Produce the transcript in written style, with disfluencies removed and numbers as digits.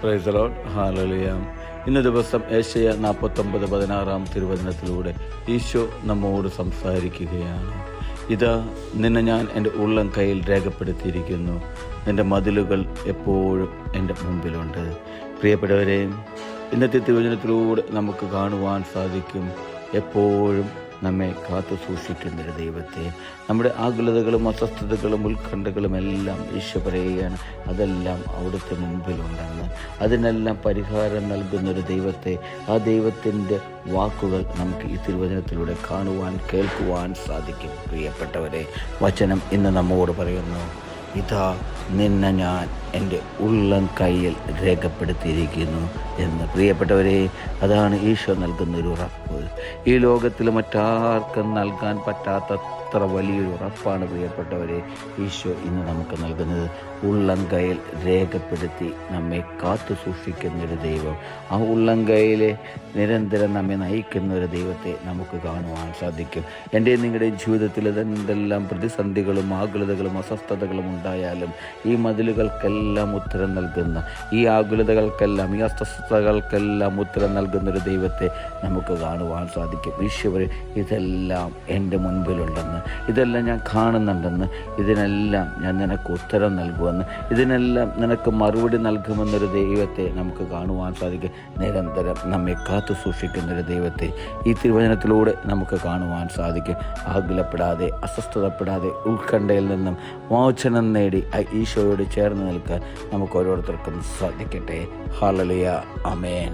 Praise the Lord. Hallelujah. ഇന്ന് ദിവസം യേശയ്യാ 49:16 തിരുവചനത്തിലൂടെ ഈശോ നമ്മോട് സംസാരിക്കുകയാണ്. ഇതാ, നിന്നെ ഞാൻ എൻ്റെ ഉള്ളം കയ്യിൽ രേഖപ്പെടുത്തിയിരിക്കുന്നു, നിൻ്റെ മതിലുകൾ എപ്പോഴും എൻ്റെ മുമ്പിലുണ്ട്. പ്രിയപ്പെട്ടവരെ, ഇന്നത്തെ തിരുവചനത്തിലൂടെ നമുക്ക് കാണുവാൻ സാധിക്കും എപ്പോഴും നമ്മെ കാത്തു സൂക്ഷിക്കുന്നൊരു ദൈവത്തെ. നമ്മുടെ ആകുലതകളും അസ്വസ്ഥതകളും ഉത്കണ്ഠകളും എല്ലാം ഈശോ പറയുകയാണ്, അതെല്ലാം അവിടുത്തെ മുമ്പിലുണ്ടെന്ന്. അതിനെല്ലാം പരിഹാരം നൽകുന്നൊരു ദൈവത്തെ, ആ ദൈവത്തിൻ്റെ വാക്കുകൾ നമുക്ക് ഈ തിരുവചനത്തിലൂടെ കാണുവാൻ കേൾക്കുവാൻ സാധിക്കും. പ്രിയപ്പെട്ടവരെ, വചനം ഇന്ന് നമ്മോട് പറയുന്നു, ഇതാ നിന്നെ ഞാൻ എൻ്റെ ഉള്ളം കയ്യിൽ രേഖപ്പെടുത്തിയിരിക്കുന്നു എന്ന്. പ്രിയപ്പെട്ടവരെ, അതാണ് ഈശോ നൽകുന്നൊരു ഉറപ്പ്. ഈ ലോകത്തിൽ മറ്റാർക്കും നൽകാൻ പറ്റാത്തത്ര വലിയൊരു ഉറപ്പാണ് പ്രിയപ്പെട്ടവരെ ഈശോ ഇന്ന് നമുക്ക് നൽകുന്നത്. ഉള്ളം കയ്യിൽ രേഖപ്പെടുത്തി നമ്മെ കാത്തു സൂക്ഷിക്കുന്നൊരു ദൈവം, ആ ഉള്ളം കയ്യിലെ നിരന്തരം നമ്മെ നയിക്കുന്ന ഒരു ദൈവത്തെ നമുക്ക് കാണുവാൻ സാധിക്കും. എൻ്റെ നിങ്ങളുടെ ജീവിതത്തിൽ എന്തെല്ലാം പ്രതിസന്ധികളും ആകുലതകളും അസ്വസ്ഥതകളും ഉണ്ടായാലും ഈ മതിലുകൾക്കെല്ലാം ഉത്തരം നൽകുന്ന, ഈ ആകുലതകൾക്കെല്ലാം ഈ അസ്വസ്ഥതകൾക്കെല്ലാം ഉത്തരം നൽകുന്നൊരു ദൈവത്തെ നമുക്ക് കാണുവാൻ സാധിക്കും. ഈശോയെ, ഇതെല്ലാം എൻ്റെ മുൻപിലുണ്ടെന്ന്, ഇതെല്ലാം ഞാൻ കാണുന്നുണ്ടെന്ന്, ഇതിനെല്ലാം ഞാൻ നിനക്ക് ഉത്തരം നൽകുമെന്ന്, ഇതിനെല്ലാം നിനക്ക് മറുപടി നൽകുമെന്നൊരു ദൈവത്തെ നമുക്ക് കാണുവാൻ സാധിക്കും. നിരന്തരം നമ്മെ കാത്തു സൂക്ഷിക്കുന്നൊരു ദൈവത്തെ ഈ തിരുവചനത്തിലൂടെ നമുക്ക് കാണുവാൻ സാധിക്കും. ആകുലപ്പെടാതെ, അസ്വസ്ഥതപ്പെടാതെ, ഉത്കണ്ഠയിൽ നിന്നും മോചനം നേടി ഈശോയോട് ചേർന്ന് നിൽക്കാൻ നമുക്ക് ഓരോരുത്തർക്കും സാധിക്കട്ടെ. ഹല്ലേലൂയ. ആമേൻ.